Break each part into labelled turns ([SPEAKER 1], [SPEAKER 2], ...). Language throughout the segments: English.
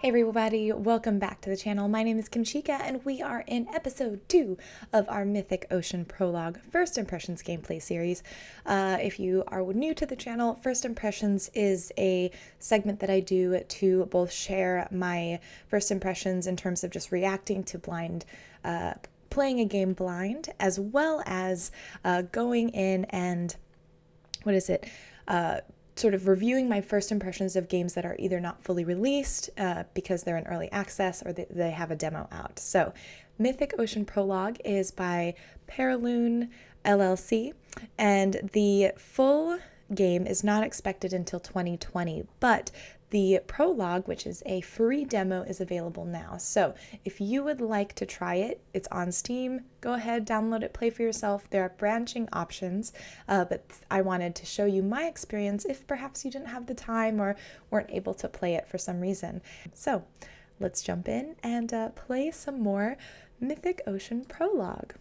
[SPEAKER 1] Hey everybody, welcome back to the channel. My name is Kimchica and we are in episode 2 of our Mythic Ocean Prologue First Impressions gameplay series. If you are new to the channel, First Impressions is a segment that I do to both share my first impressions in terms of just reacting to playing a game blind, as well as going in and, sort of reviewing my first impressions of games that are either not fully released because they're in early access or they have a demo out. So Mythic Ocean Prologue is by Paralune LLC, and the full game is not expected until 2020, but the prologue, which is a free demo, is available now. So if you would like to try it, it's on Steam. Go ahead, download it, play for yourself. There are branching options, but I wanted to show you my experience if perhaps you didn't have the time or weren't able to play it for some reason. So let's jump in and play some more Mythic Ocean Prologue.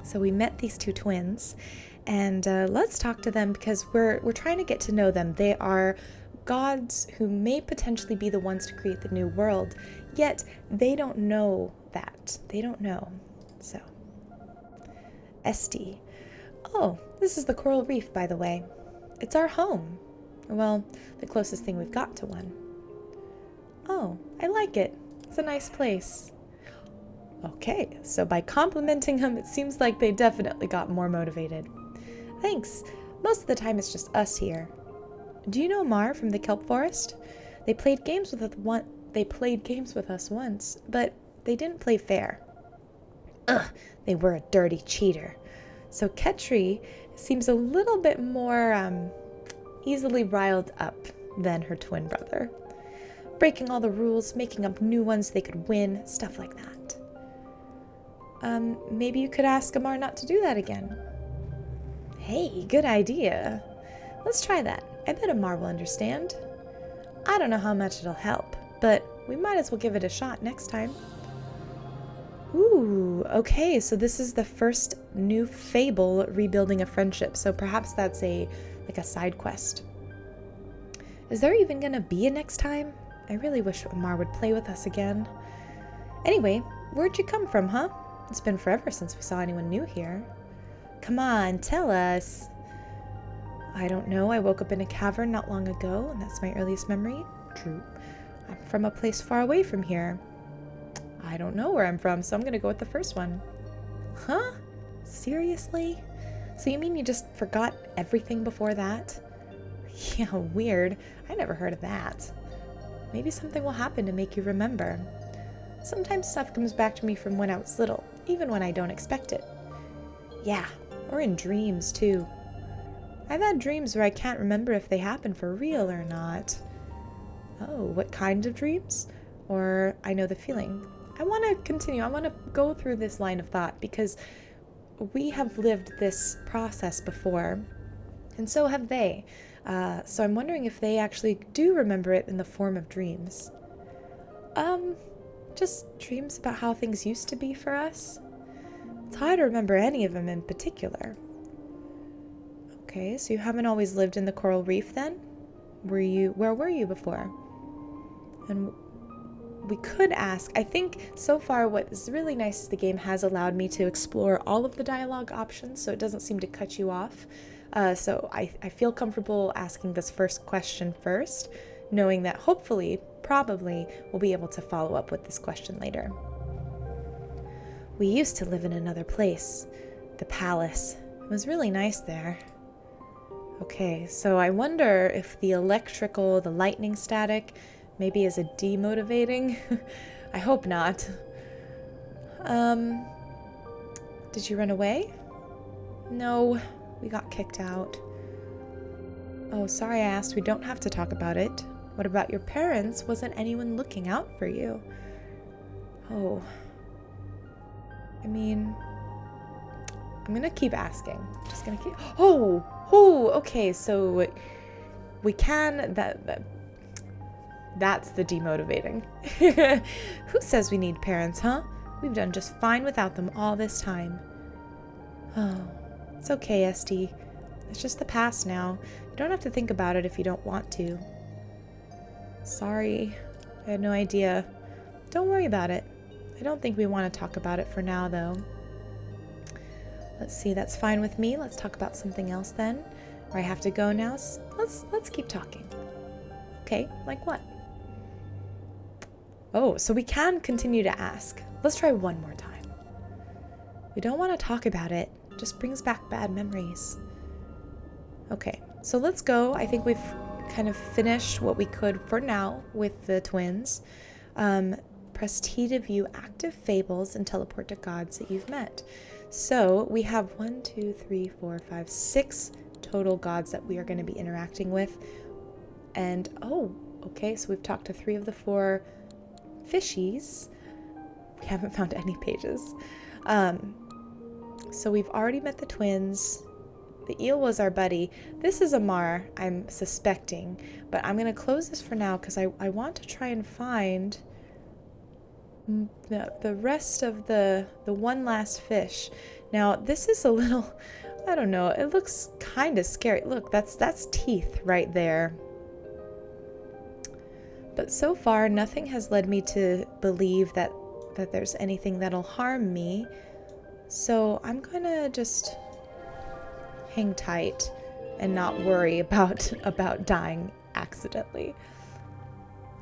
[SPEAKER 1] So we met these two twins, and let's talk to them because we're trying to get to know them. They are gods who may potentially be the ones to create the new world, yet they don't know that. They don't know. So, Esty. Oh, this is the coral reef, by the way. It's our home. Well, the closest thing we've got to one. Oh, I like it. It's a nice place. Okay, so by complimenting them, it seems like they definitely got more motivated. Thanks. Most of the time it's just us here. Do you know Mar from the Kelp Forest? They played games with us once, but they didn't play fair. Ugh, they were a dirty cheater. So Ketri seems a little bit more easily riled up than her twin brother. Breaking all the rules, making up new ones they could win, stuff like that. Maybe you could ask Amar not to do that again. Hey, good idea. Let's try that. I bet Amar will understand. I don't know how much it'll help, but we might as well give it a shot next time. Ooh, okay, so this is the first new fable, rebuilding a friendship, so perhaps that's like a side quest. Is there even gonna be a next time? I really wish Amar would play with us again. Anyway, where'd you come from, huh? It's been forever since we saw anyone new here. Come on, tell us. I don't know. I woke up in a cavern not long ago, and that's my earliest memory. True. I'm from a place far away from here. I don't know where I'm from, so I'm going to go with the first one. Huh? Seriously? So you mean you just forgot everything before that? Yeah, weird. I never heard of that. Maybe something will happen to make you remember. Sometimes stuff comes back to me from when I was little, even when I don't expect it. Yeah, or in dreams, too. I've had dreams where I can't remember if they happened for real or not. Oh, what kind of dreams? Or I know the feeling. I want to continue. I want to go through this line of thought because we have lived this process before, and so have they. So I'm wondering if they actually do remember it in the form of dreams. Just dreams about how things used to be for us. It's hard to remember any of them in particular. Okay, so you haven't always lived in the coral reef then? Where were you before? And we could ask, I think so far what is really nice is the game has allowed me to explore all of the dialogue options, so it doesn't seem to cut you off. So I feel comfortable asking this first question first, knowing that hopefully, probably, we'll be able to follow up with this question later. We used to live in another place, the palace. It was really nice there. Okay, so I wonder if the lightning static, maybe is a demotivating? I hope not. Did you run away? No, we got kicked out. Oh, sorry I asked. We don't have to talk about it. What about your parents? Wasn't anyone looking out for you? Oh. I mean, I'm gonna keep asking. Just gonna keep... Oh, okay, so we can... That's the demotivating. Who says we need parents, huh? We've done just fine without them all this time. Oh, it's okay, Esty. It's just the past now. You don't have to think about it if you don't want to. Sorry. I had no idea. Don't worry about it. I don't think we want to talk about it for now, though. Let's see, that's fine with me. Let's talk about something else then. Or I have to go now. Let's keep talking. Okay, like what? Oh, so we can continue to ask. Let's try one more time. We don't want to talk about it. It just brings back bad memories. Okay, so let's go. I think we've kind of finished what we could for now with the twins. Press T to view active fables and teleport to gods that you've met. So we have 1, 2, 3, 4, 5, 6 total gods that we are going to be interacting with. And, oh, okay, so we've talked to 3 of the 4 fishies. We haven't found any pages. So we've already met the twins. The eel was our buddy. This is Amar, I'm suspecting. But I'm going to close this for now because I want to try and find the rest of the one last fish. Now, this is a little, I don't know, it looks kind of scary. Look, that's teeth right there. But so far, nothing has led me to believe that there's anything that'll harm me. So I'm gonna just hang tight and not worry about dying accidentally.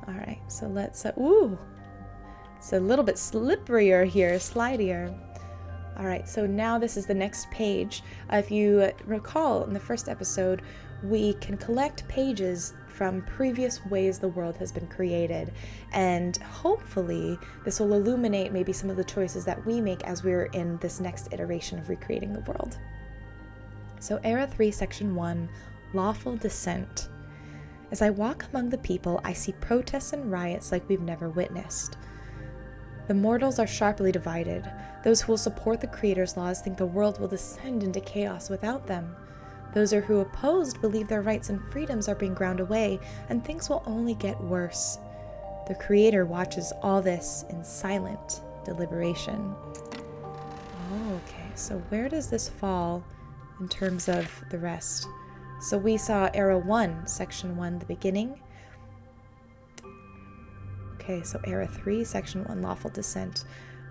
[SPEAKER 1] All right, so let's, ooh, it's a little bit slipperier here, slidier. All right, so now this is the next page. If you recall in the first episode, we can collect pages from previous ways the world has been created, and hopefully this will illuminate maybe some of the choices that we make as we're in this next iteration of recreating the world. So Era 3, Section 1, Lawful Dissent. As I walk among the people, I see protests and riots like we've never witnessed. The mortals are sharply divided. Those who will support the Creator's laws think the world will descend into chaos without them. Those who are opposed believe their rights and freedoms are being ground away, and things will only get worse. The Creator watches all this in silent deliberation. Okay, so where does this fall in terms of the rest? So we saw Era 1, Section 1, the beginning. Okay, so Era 3, Section 1, Lawful Dissent.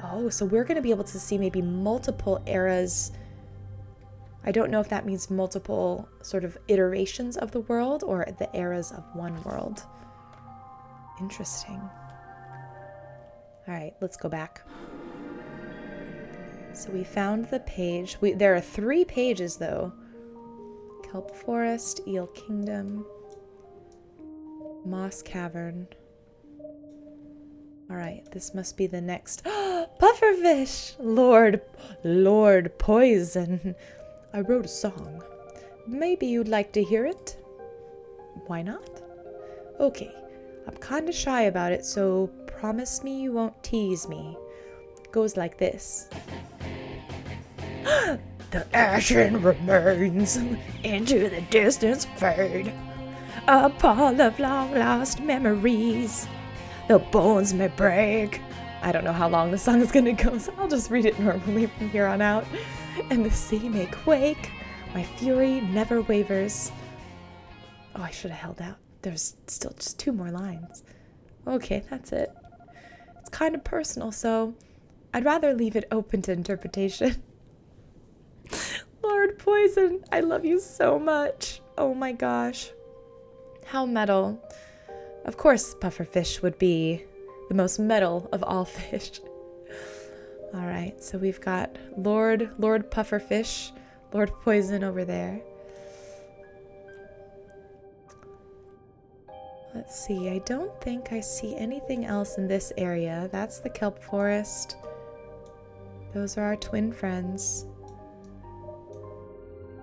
[SPEAKER 1] Oh, so we're going to be able to see maybe multiple eras. I don't know if that means multiple sort of iterations of the world or the eras of one world. Interesting. All right, let's go back. So we found the page. There are 3 pages, though. Kelp Forest, Eel Kingdom, Moss Cavern. All right, this must be the next. Pufferfish! Lord Poison. I wrote a song. Maybe you'd like to hear it? Why not? Okay, I'm kinda shy about it, so promise me you won't tease me. It goes like this. The ashen remains into the distance fade, a pall of long-lost memories. The bones may break. I don't know how long the song is gonna go, so I'll just read it normally from here on out. And the sea may quake. My fury never wavers. Oh, I should have held out. There's still just 2 more lines. Okay, that's it. It's kind of personal, so I'd rather leave it open to interpretation. Lord Poison, I love you so much. Oh my gosh. How metal. Of course, pufferfish would be the most metal of all fish. All right, so we've got Lord Pufferfish, Lord Poison over there. Let's see, I don't think I see anything else in this area. That's the Kelp Forest. Those are our twin friends.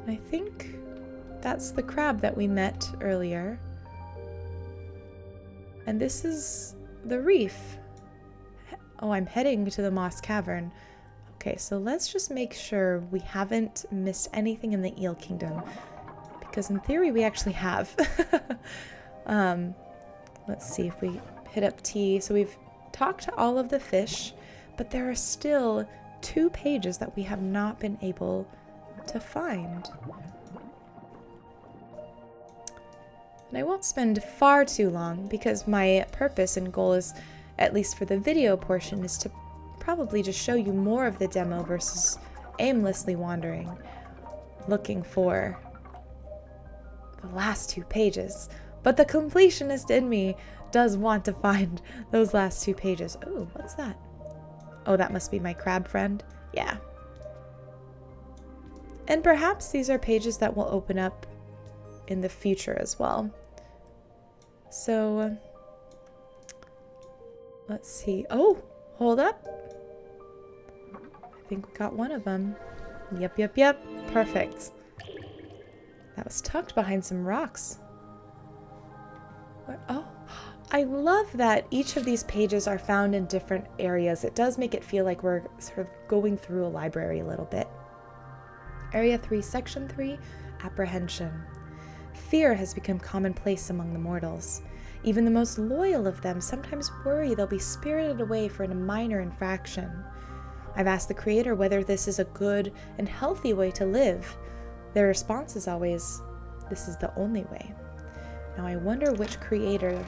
[SPEAKER 1] I think that's the crab that we met earlier. And this is the reef. Oh, I'm heading to the Moss Cavern. Okay, so let's just make sure we haven't missed anything in the Eel Kingdom. Because in theory, we actually have. Let's see if we hit up T. So we've talked to all of the fish, but there are still 2 pages that we have not been able to find. And I won't spend far too long because my purpose and goal is, at least for the video portion, is to probably just show you more of the demo versus aimlessly wandering, looking for the last 2 pages. But the completionist in me does want to find those last 2 pages. Oh, what's that? Oh, that must be my crab friend. Yeah. And perhaps these are pages that will open up in the future as well. So, let's see. Oh, hold up. I think we got one of them. Yep. Perfect. That was tucked behind some rocks. What? Oh, I love that each of these pages are found in different areas. It does make it feel like we're sort of going through a library a little bit. Area 3, Section 3, Apprehension. Fear has become commonplace among the mortals. Even the most loyal of them sometimes worry they'll be spirited away for a minor infraction. I've asked the Creator whether this is a good and healthy way to live. Their response is always, this is the only way. Now I wonder which Creator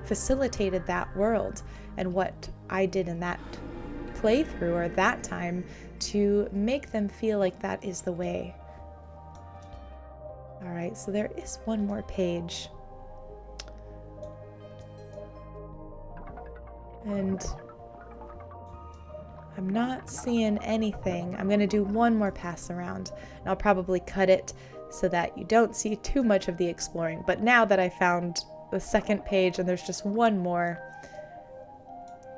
[SPEAKER 1] facilitated that world and what I did in that playthrough or that time to make them feel like that is the way. Alright, so there is one more page. And I'm not seeing anything. I'm going to do one more pass around, and I'll probably cut it so that you don't see too much of the exploring. But now that I found the second page and there's just one more,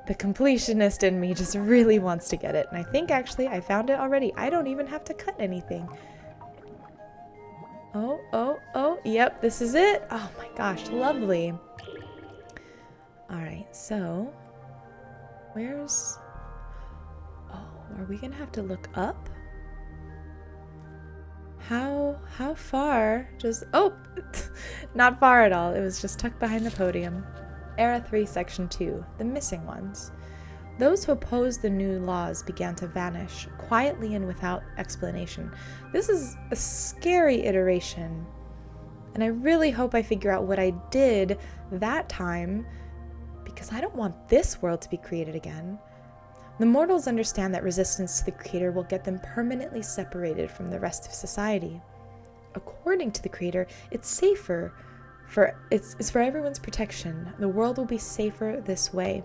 [SPEAKER 1] the completionist in me just really wants to get it. And I think actually I found it already. I don't even have to cut anything. Oh, yep, this is it. Oh my gosh, lovely. Alright, so where's... Oh, are we gonna have to look up? How far? Just... Oh! Not far at all. It was just tucked behind the podium. Era 3, Section 2. The Missing Ones. Those who opposed the new laws began to vanish, quietly and without explanation. This is a scary iteration, and I really hope I figure out what I did that time, because I don't want this world to be created again. The mortals understand that resistance to the Creator will get them permanently separated from the rest of society. According to the Creator, it's safer it's for everyone's protection. The world will be safer this way.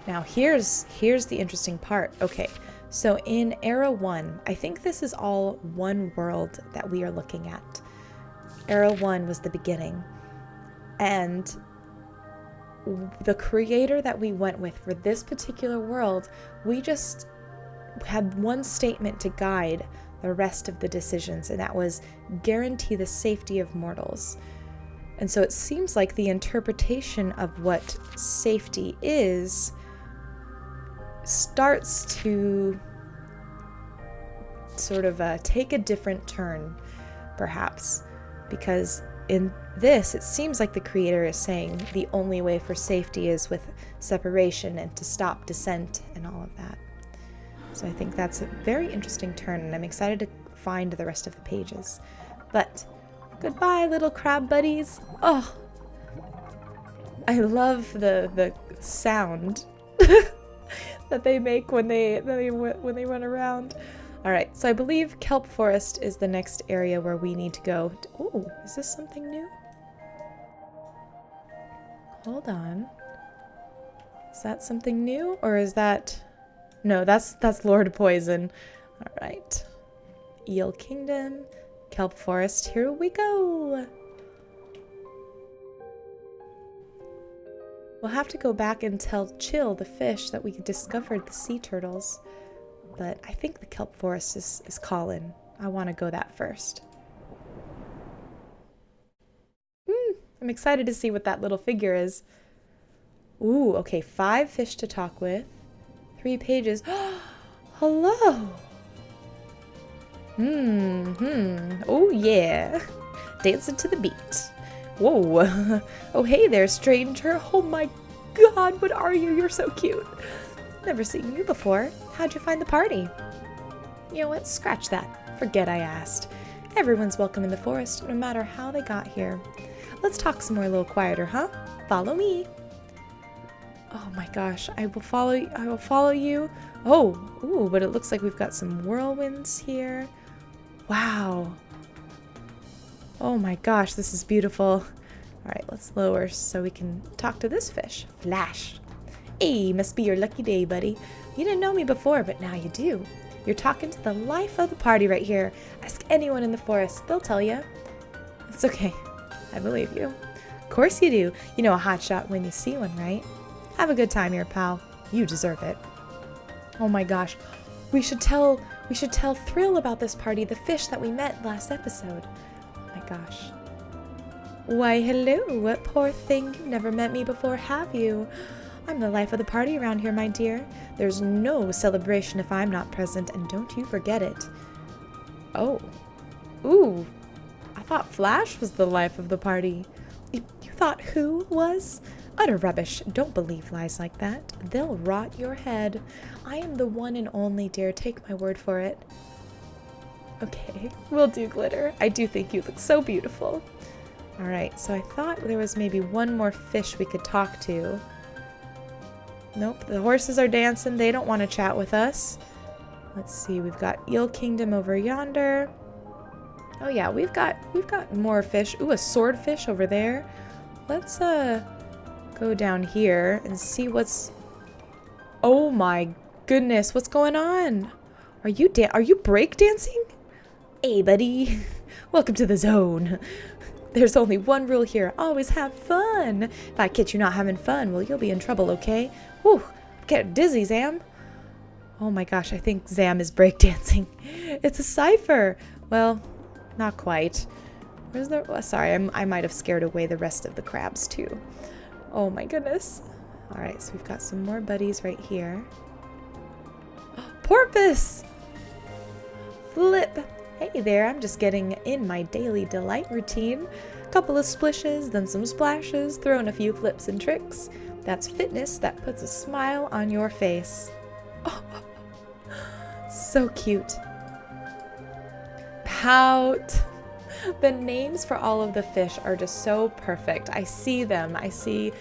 [SPEAKER 1] Now here's the interesting part. Okay, so in Era 1, I think this is all one world that we are looking at. Era 1 was the beginning. And the Creator that we went with for this particular world, we just had one statement to guide the rest of the decisions, and that was guarantee the safety of mortals. And so it seems like the interpretation of what safety is starts to sort of take a different turn, perhaps, because in this, it seems like the Creator is saying the only way for safety is with separation and to stop dissent and all of that. So I think that's a very interesting turn, and I'm excited to find the rest of the pages. But goodbye, little crab buddies. Oh, I love the sound that they make when they run around. All right, so I believe Kelp Forest is the next area where we need to go. Oh, is this something new? Hold on. Is that something new, or is that... No, that's Lord Poison. All right. Eel Kingdom, Kelp Forest, here we go. We'll have to go back and tell Chill, the fish, that we discovered the sea turtles. But I think the Kelp Forest is calling. I want to go that first. I'm excited to see what that little figure is. Ooh, okay, 5 fish to talk with. 3 pages. Hello. Oh yeah. Dancing to the beat. Whoa. Oh hey there, stranger. Oh my god, what are you? You're so cute. Never seen you before. How'd you find the party? You know what? Scratch that. Forget I asked. Everyone's welcome in the forest, no matter how they got here. Let's talk some more a little quieter, huh? Follow me. Oh my gosh, I will follow you. Oh, ooh, but it looks like we've got some whirlwinds here. Wow. Oh my gosh, this is beautiful. All right, let's lower so we can talk to this fish. Flash. Hey, must be your lucky day, buddy. You didn't know me before, but now you do. You're talking to the life of the party right here. Ask anyone in the forest, they'll tell you. It's okay, I believe you. Of course you do. You know a hotshot when you see one, right? Have a good time here, pal. You deserve it. Oh my gosh, we should tell Thrill about this party, the fish that we met last episode. Oh my gosh. Why, hello, what poor thing. You've never met me before, have you? I'm the life of the party around here, my dear. There's no celebration if I'm not present, and don't you forget it. Oh. Ooh. I thought Flash was the life of the party. You thought who was? Utter rubbish. Don't believe lies like that. They'll rot your head. I am the one and only, dear. Take my word for it. Okay, will do, Glitter. I do think you look so beautiful. Alright, so I thought there was maybe one more fish we could talk to. Nope, the horses are dancing. They don't want to chat with us. Let's see, we've got Eel Kingdom over yonder. Oh yeah, we've got more fish. Ooh, a swordfish over there. Let's go down here and see what's... Oh my goodness, what's going on? Are you break dancing? Hey, buddy. Welcome to the zone. There's only one rule here. Always have fun. If I catch you not having fun, well, you'll be in trouble, okay? Whew, I'm getting dizzy, Zam. Oh my gosh, I think Zam is breakdancing. It's a cipher. Well, not quite. Where's the... Oh, sorry, I might have scared away the rest of the crabs, too. Oh my goodness. All right, so we've got some more buddies right here. Porpoise! Flip! Hey there, I'm just getting in my daily delight routine. A couple of splishes, then some splashes, throwing a few flips and tricks. That's fitness that puts a smile on your face. Oh, so cute. Pout. The names for all of the fish are just so perfect. I see them. I see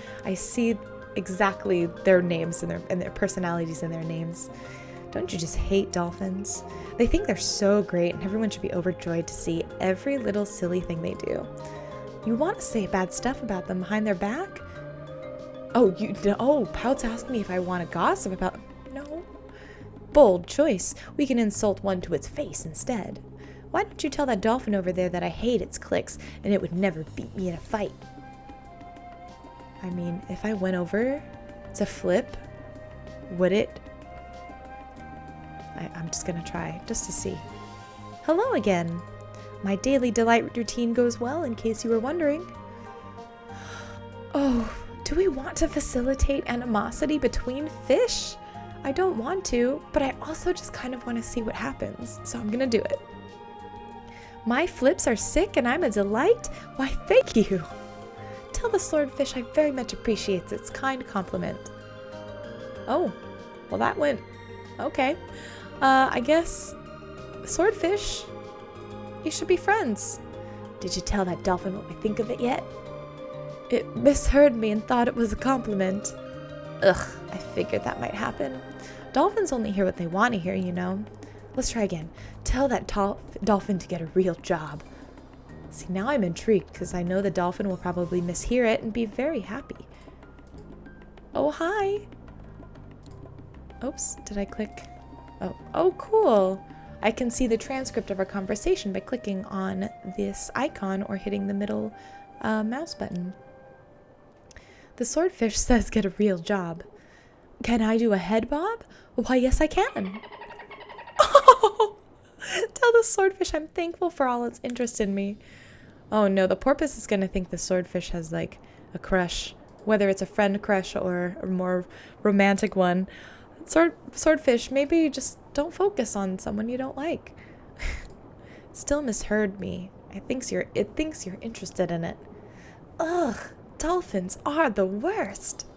[SPEAKER 1] exactly their names and their personalities in their names. Don't you just hate dolphins? They think they're so great and everyone should be overjoyed to see every little silly thing they do. You want to say bad stuff about them behind their back? Oh, Pout's asking me if I want to gossip about... No. Bold choice. We can insult one to its face instead. Why don't you tell that dolphin over there that I hate its clicks and it would never beat me in a fight? I mean, if I went over to flip, would it? I'm just gonna try, just to see. Hello again. My daily delight routine goes well, in case you were wondering. Oh, do we want to facilitate animosity between fish? I don't want to, but I also just kind of want to see what happens, so I'm gonna do it. My flips are sick and I'm a delight? Why, thank you. Tell the swordfish I very much appreciate its kind compliment. Oh, well that went... Okay. I guess... Swordfish, you should be friends. Did you tell that dolphin what we think of it yet? It misheard me and thought it was a compliment. Ugh, I figured that might happen. Dolphins only hear what they want to hear, you know. Let's try again. Tell that dolphin to get a real job. See, now I'm intrigued because I know the dolphin will probably mishear it and be very happy. Oh, hi. Oops, did I click? Oh, cool. I can see the transcript of our conversation by clicking on this icon or hitting the middle mouse button. The swordfish says get a real job. Can I do a head bob? Why, yes, I can. Oh, tell the swordfish I'm thankful for all its interest in me. Oh no, the porpoise is going to think the swordfish has like a crush, whether it's a friend crush or a more romantic one. Swordfish, maybe just don't focus on someone you don't like. It still misheard me. It thinks you're interested in it. Ugh, dolphins are the worst.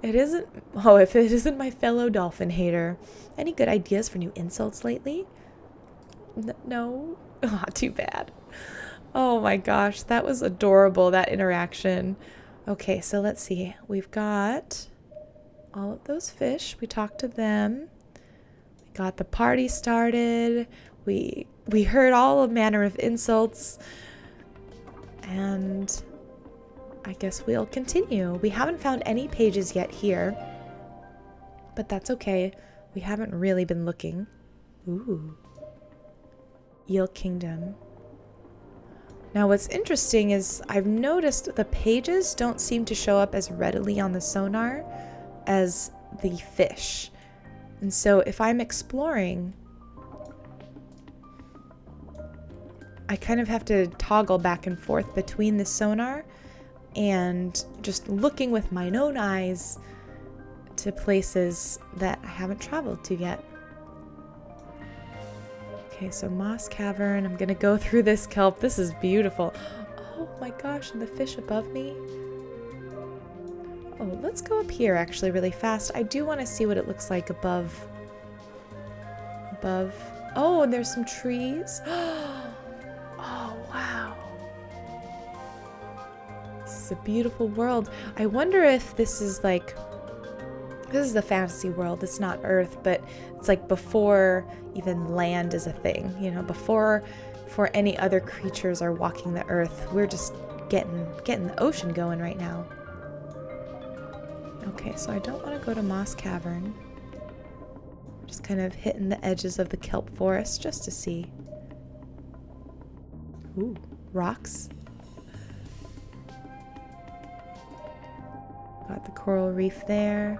[SPEAKER 1] It isn't... Oh, if it isn't my fellow dolphin hater. Any good ideas for new insults lately? No. Oh, too bad. Oh my gosh, that was adorable, that interaction. Okay, so let's see. We've got all of those fish. We talked to them. We got the party started. We heard all manner of insults. And I guess we'll continue. We haven't found any pages yet here, but that's okay. We haven't really been looking. Ooh. Eel Kingdom. Now what's interesting is I've noticed the pages don't seem to show up as readily on the sonar as the fish. And so if I'm exploring, I kind of have to toggle back and forth between the sonar and just looking with my own eyes to places that I haven't traveled to yet. Okay, so Moss Cavern. I'm gonna go through this kelp. This is beautiful. Oh my gosh, and the fish above me. Oh, let's go up here actually really fast. I do want to see what it looks like above. Oh, and there's some trees. Oh, wow. This is a beautiful world. I wonder if this is like, this is the fantasy world. It's not Earth, but it's like before even land is a thing, you know, before any other creatures are walking the Earth. We're just getting the ocean going right now. Okay, so I don't want to go to Moss Cavern. Just kind of hitting the edges of the Kelp Forest just to see. Ooh, rocks. Got the coral reef there.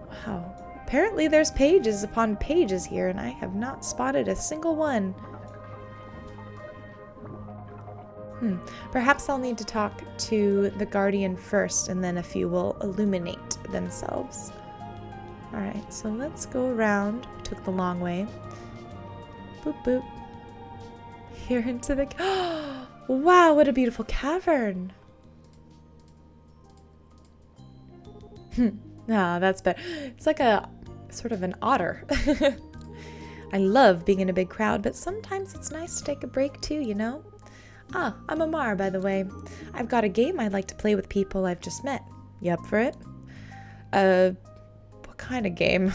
[SPEAKER 1] Wow. Apparently there's pages upon pages here, and I have not spotted a single one. Perhaps I'll need to talk to the guardian first, and then a few will illuminate themselves. Alright, so let's go around. Took the long way. Boop, boop. Here into the... Wow, what a beautiful cavern! Ah, that's better. It's like a sort of an otter. I love being in a big crowd, but sometimes it's nice to take a break too, you know? Ah, I'm Amar, by the way. I've got a game I'd like to play with people I've just met. You up for it? What kind of game?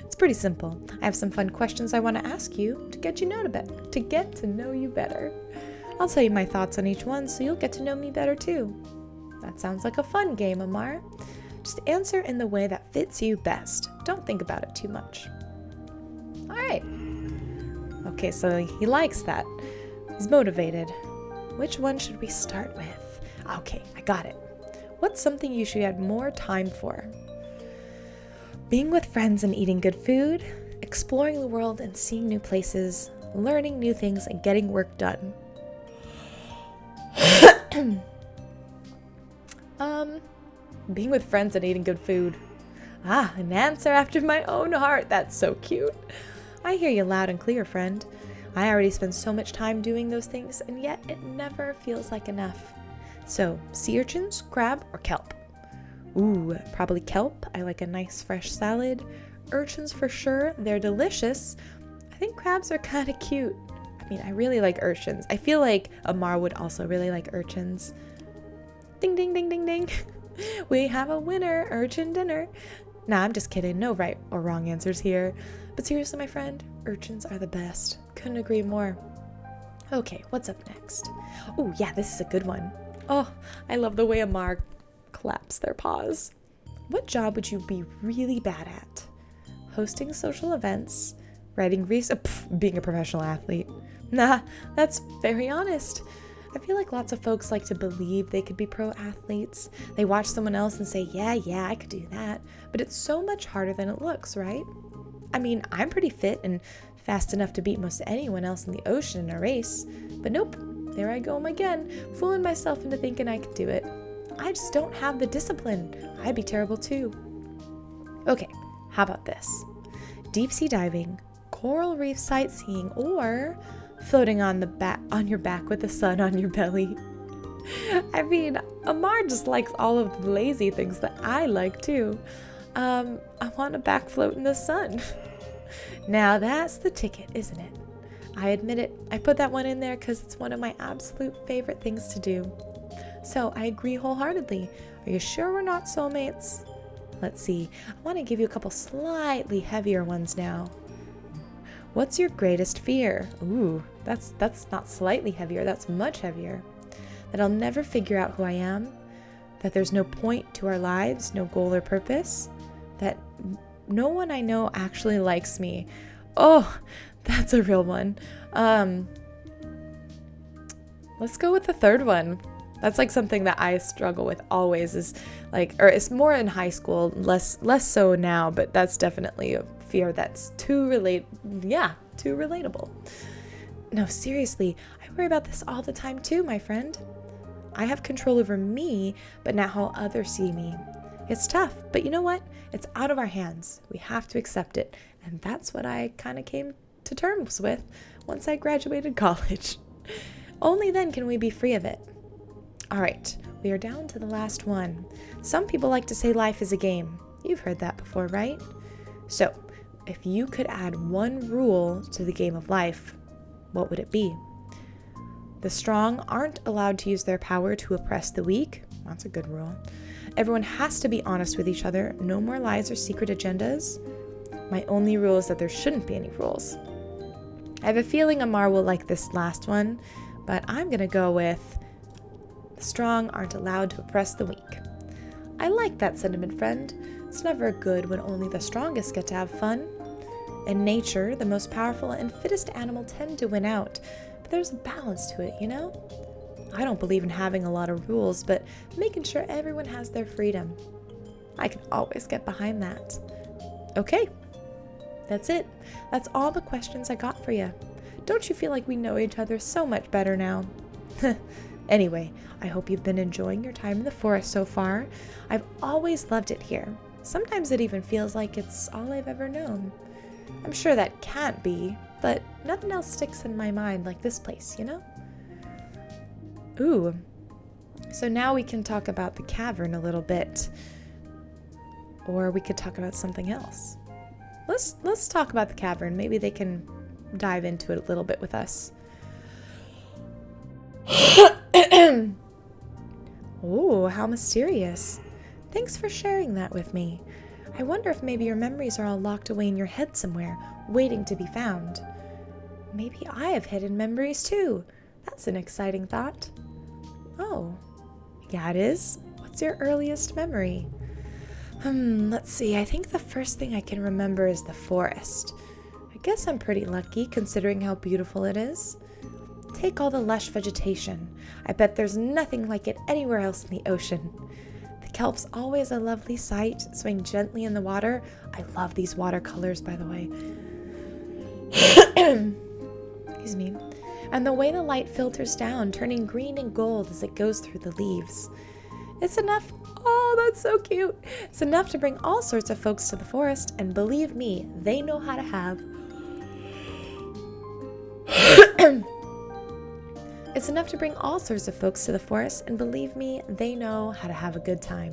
[SPEAKER 1] It's pretty simple. I have some fun questions I want to ask you to get to know you better. I'll tell you my thoughts on each one so you'll get to know me better too. That sounds like a fun game, Amar. Just answer in the way that fits you best. Don't think about it too much. All right. Okay, so he likes that. He's motivated. Which one should we start with? Okay, I got it. What's something you should have more time for? Being with friends and eating good food, exploring the world and seeing new places, learning new things and getting work done. Being with friends and eating good food. Ah, an answer after my own heart. That's so cute. I hear you loud and clear, friend. I already spend so much time doing those things, and yet it never feels like enough. So, sea urchins, crab, or kelp? Ooh, probably kelp. I like a nice fresh salad. Urchins for sure. They're delicious. I think crabs are kind of cute. I mean, I really like urchins. I feel like Amar would also really like urchins. Ding, ding, ding, ding, ding. We have a winner, urchin dinner. Nah, I'm just kidding. No right or wrong answers here. But seriously, my friend, urchins are the best. Couldn't agree more. Okay, what's up next? Oh, yeah, this is a good one. Oh, I love the way Amar claps their paws. What job would you be really bad at? Hosting social events, writing being a professional athlete. Nah, that's very honest. I feel like lots of folks like to believe they could be pro athletes. They watch someone else and say, yeah, I could do that. But it's so much harder than it looks, right? I mean, I'm pretty fit and fast enough to beat most anyone else in the ocean in a race. But nope, there I go again, fooling myself into thinking I could do it. I just don't have the discipline. I'd be terrible too. Okay, how about this? Deep sea diving, coral reef sightseeing, or floating on your back with the sun on your belly. I mean, Amar just likes all of the lazy things that I like too. I want to back float in the sun. Now that's the ticket, isn't it? I admit it. I put that one in there because it's one of my absolute favorite things to do. So I agree wholeheartedly. Are you sure we're not soulmates? Let's see. I want to give you a couple slightly heavier ones now. What's your greatest fear? Ooh, that's not slightly heavier. That's much heavier. That I'll never figure out who I am. That there's no point to our lives, no goal or purpose. That no one I know actually likes me. Oh, that's a real one. Let's go with the third one. That's like something that I struggle with always, is like, or it's more in high school, less so now, but that's definitely a fear that's too relatable. No, seriously, I worry about this all the time too, my friend. I have control over me, but not how others see me. It's tough, but you know what? It's out of our hands. We have to accept it. And that's what I kind of came to terms with once I graduated college. Only then can we be free of it. All right, we are down to the last one. Some people like to say life is a game. You've heard that before, right? So, if you could add one rule to the game of life, what would it be? The strong aren't allowed to use their power to oppress the weak. That's a good rule. Everyone has to be honest with each other. No more lies or secret agendas. My only rule is that there shouldn't be any rules. I have a feeling Amar will like this last one, but I'm going to go with the strong aren't allowed to oppress the weak. I like that sentiment, friend. It's never good when only the strongest get to have fun. In nature, the most powerful and fittest animal tend to win out, but there's a balance to it, you know? I don't believe in having a lot of rules, but making sure everyone has their freedom. I can always get behind that. Okay, that's it. That's all the questions I got for you. Don't you feel like we know each other so much better now? Anyway, I hope you've been enjoying your time in the forest so far. I've always loved it here. Sometimes it even feels like it's all I've ever known. I'm sure that can't be, but nothing else sticks in my mind like this place, you know? Ooh, so now we can talk about the cavern a little bit. Or we could talk about something else. Let's talk about the cavern. Maybe they can dive into it a little bit with us. Oh, how mysterious. Thanks for sharing that with me. I wonder if maybe your memories are all locked away in your head somewhere, waiting to be found. Maybe I have hidden memories too. That's an exciting thought. Oh, yeah, it is. What's your earliest memory? Let's see. I think the first thing I can remember is the forest. I guess I'm pretty lucky considering how beautiful it is. Take all the lush vegetation. I bet there's nothing like it anywhere else in the ocean. The kelp's always a lovely sight, swaying gently in the water. I love these watercolors, by the way. Excuse me. And the way the light filters down, turning green and gold as it goes through the leaves. It's enough. Oh, that's so cute. It's enough to bring all sorts of folks to the forest, and believe me, they know how to have. It's enough to bring all sorts of folks to the forest, and believe me, they know how to have a good time.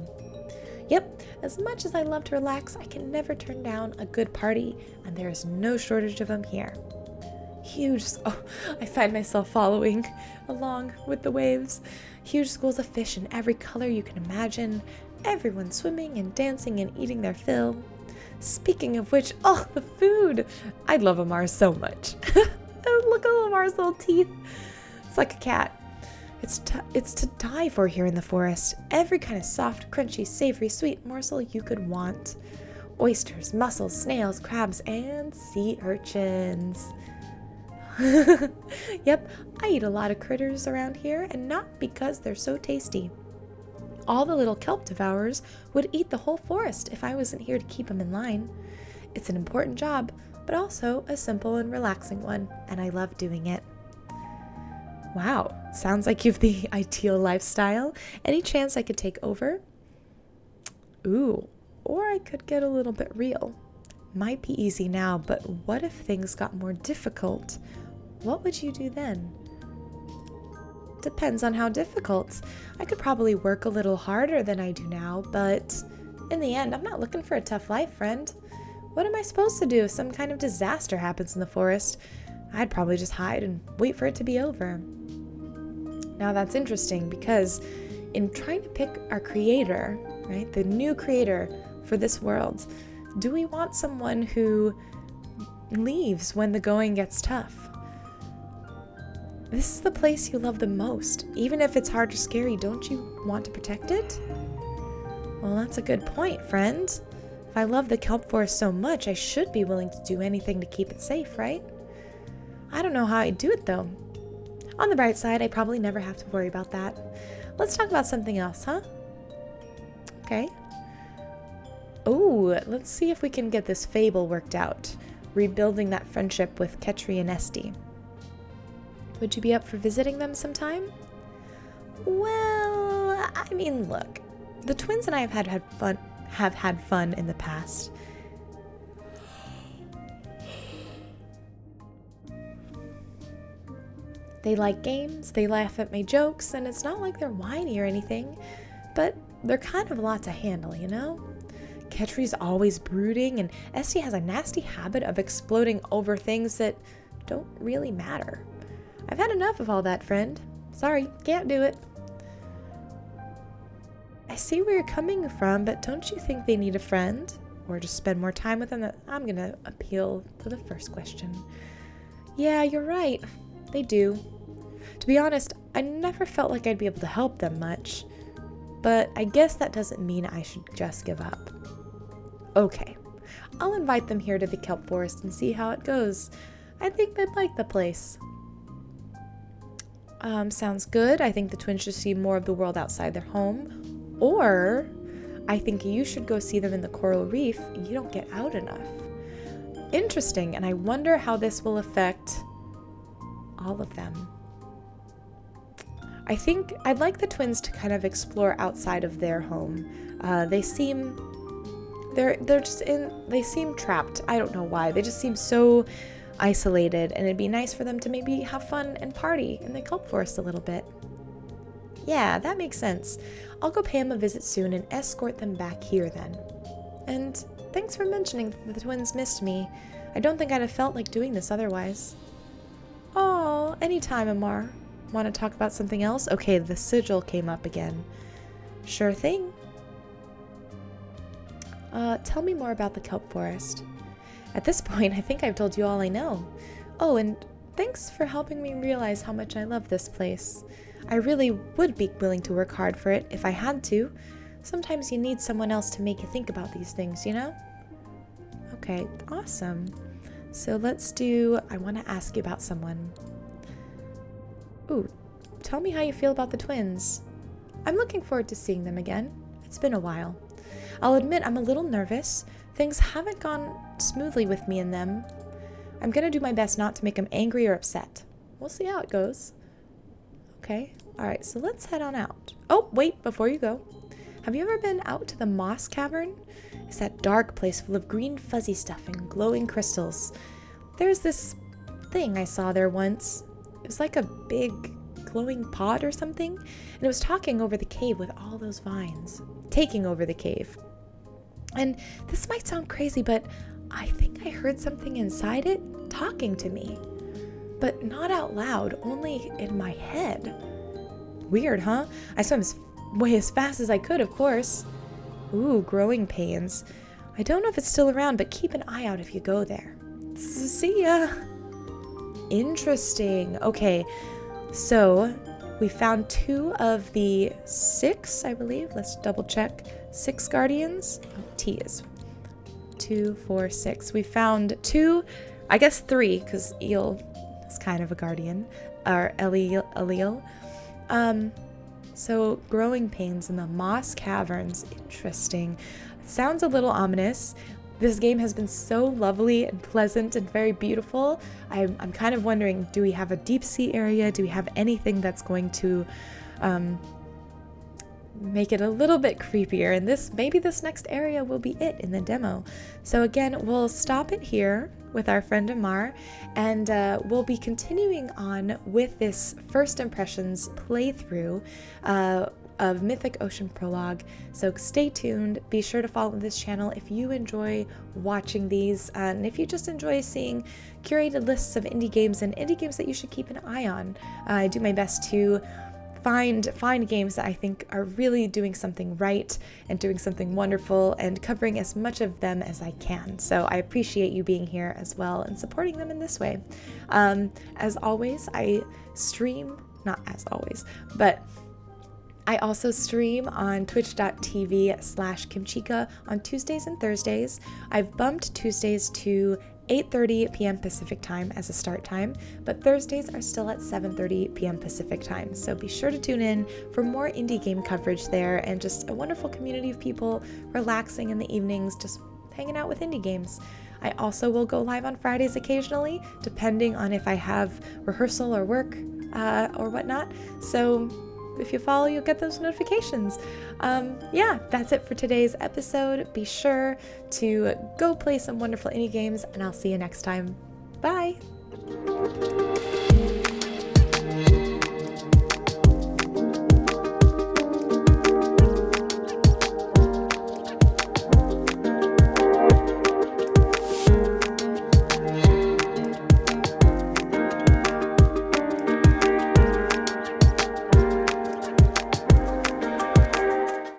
[SPEAKER 1] Yep, as much as I love to relax, I can never turn down a good party, and there is no shortage of them here. I find myself following along with the waves. Huge schools of fish in every color you can imagine. Everyone swimming and dancing and eating their fill. Speaking of which, oh, the food! I love Amar so much. Look at Amar's little teeth. It's like a cat. It's to die for here in the forest. Every kind of soft, crunchy, savory, sweet morsel you could want. Oysters, mussels, snails, crabs, and sea urchins. Yep, I eat a lot of critters around here, and not because they're so tasty. All the little kelp devourers would eat the whole forest if I wasn't here to keep them in line. It's an important job, but also a simple and relaxing one, and I love doing it. Wow, sounds like you've the ideal lifestyle. Any chance I could take over? Ooh, or I could get a little bit real. Might be easy now, but what if things got more difficult? What would you do then? Depends on how difficult. I could probably work a little harder than I do now, but in the end, I'm not looking for a tough life, friend. What am I supposed to do if some kind of disaster happens in the forest? I'd probably just hide and wait for it to be over. Now that's interesting because in trying to pick our creator, right, the new creator for this world, do we want someone who leaves when the going gets tough? This is the place you love the most. Even if it's hard or scary, don't you want to protect it? Well, that's a good point, friend. If I love the Kelp Forest so much, I should be willing to do anything to keep it safe, right? I don't know how I'd do it, though. On the bright side, I probably never have to worry about that. Let's talk about something else, huh? Okay. Oh, let's see if we can get this fable worked out. Rebuilding that friendship with Ketri and Esty. Would you be up for visiting them sometime? Well, I mean, look. The twins and I have had fun in the past. They like games, they laugh at my jokes, and it's not like they're whiny or anything, but they're kind of a lot to handle, you know? Ketri's always brooding, and Esty has a nasty habit of exploding over things that don't really matter. I've had enough of all that, friend. Sorry, can't do it. I see where you're coming from, but don't you think they need a friend? Or just spend more time with them? I'm gonna appeal to the first question. Yeah, you're right. They do. To be honest, I never felt like I'd be able to help them much. But I guess that doesn't mean I should just give up. Okay, I'll invite them here to the Kelp Forest and see how it goes. I think they'd like the place. Sounds good. I think the twins should see more of the world outside their home. Or, I think you should go see them in the coral reef. You don't get out enough. Interesting, and I wonder how this will affect all of them. I think I'd like the twins to kind of explore outside of their home. They seem trapped. I don't know why. They just seem so isolated, and it'd be nice for them to maybe have fun and party in the Kelp Forest a little bit. Yeah, that makes sense. I'll go pay them a visit soon and escort them back here then. And thanks for mentioning that the twins missed me. I don't think I'd have felt like doing this otherwise. Oh, anytime, Amar. Want to talk about something else? Okay, the sigil came up again. Sure thing. Tell me more about the Kelp Forest. At this point, I think I've told you all I know. Oh, and thanks for helping me realize how much I love this place. I really would be willing to work hard for it if I had to. Sometimes you need someone else to make you think about these things, you know? Okay, awesome. So I want to ask you about someone. Ooh, tell me how you feel about the twins. I'm looking forward to seeing them again. It's been a while. I'll admit I'm a little nervous. Things haven't gone smoothly with me and them. I'm gonna do my best not to make them angry or upset. We'll see how it goes. Okay, alright, so let's head on out. Oh, wait, before you go. Have you ever been out to the Moss Cavern? It's that dark place full of green fuzzy stuff and glowing crystals. There's this thing I saw there once. It was like a big glowing pod or something, and it was talking over the cave with all those vines. Taking over the cave. And this might sound crazy, but I think I heard something inside it talking to me. But not out loud, only in my head. Weird, huh? I swam as fast as I could, of course. Ooh, growing pains. I don't know if it's still around, but keep an eye out if you go there. See ya! Interesting. Okay, so we found 2 of the 6, I believe. Let's double check. 6 guardians. Oh, T is 2, 4, 6. We found 2, I guess 3, because Eel is kind of a guardian. Or Allele. So growing pains in the Moss Caverns. Interesting. It sounds a little ominous. This game has been so lovely and pleasant and very beautiful. I'm kind of wondering, do we have a deep sea area? Do we have anything that's going to make it a little bit creepier? And maybe this next area will be it in the demo. So again, we'll stop it here with our friend Amar, and we'll be continuing on with this first impressions playthrough of Mythic Ocean Prologue. So stay tuned. Be sure to follow this channel if you enjoy watching these, and if you just enjoy seeing curated lists of indie games and indie games that you should keep an eye on. I do my best to find games that I think are really doing something right and doing something wonderful, and covering as much of them as I can. So I appreciate you being here as well and supporting them in this way. As always, I stream, not as always, but I also stream on twitch.tv/Kimchica on Tuesdays and Thursdays. I've bumped Tuesdays to 8:30 p.m. Pacific time as a start time, but Thursdays are still at 7:30 p.m. Pacific time. So be sure to tune in for more indie game coverage there, and just a wonderful community of people relaxing in the evenings, just hanging out with indie games. I also will go live on Fridays occasionally, depending on if I have rehearsal or work or whatnot. So if you follow, you'll get those notifications. Yeah, that's it for today's episode. Be sure to go play some wonderful indie games, and I'll see you next time. Bye!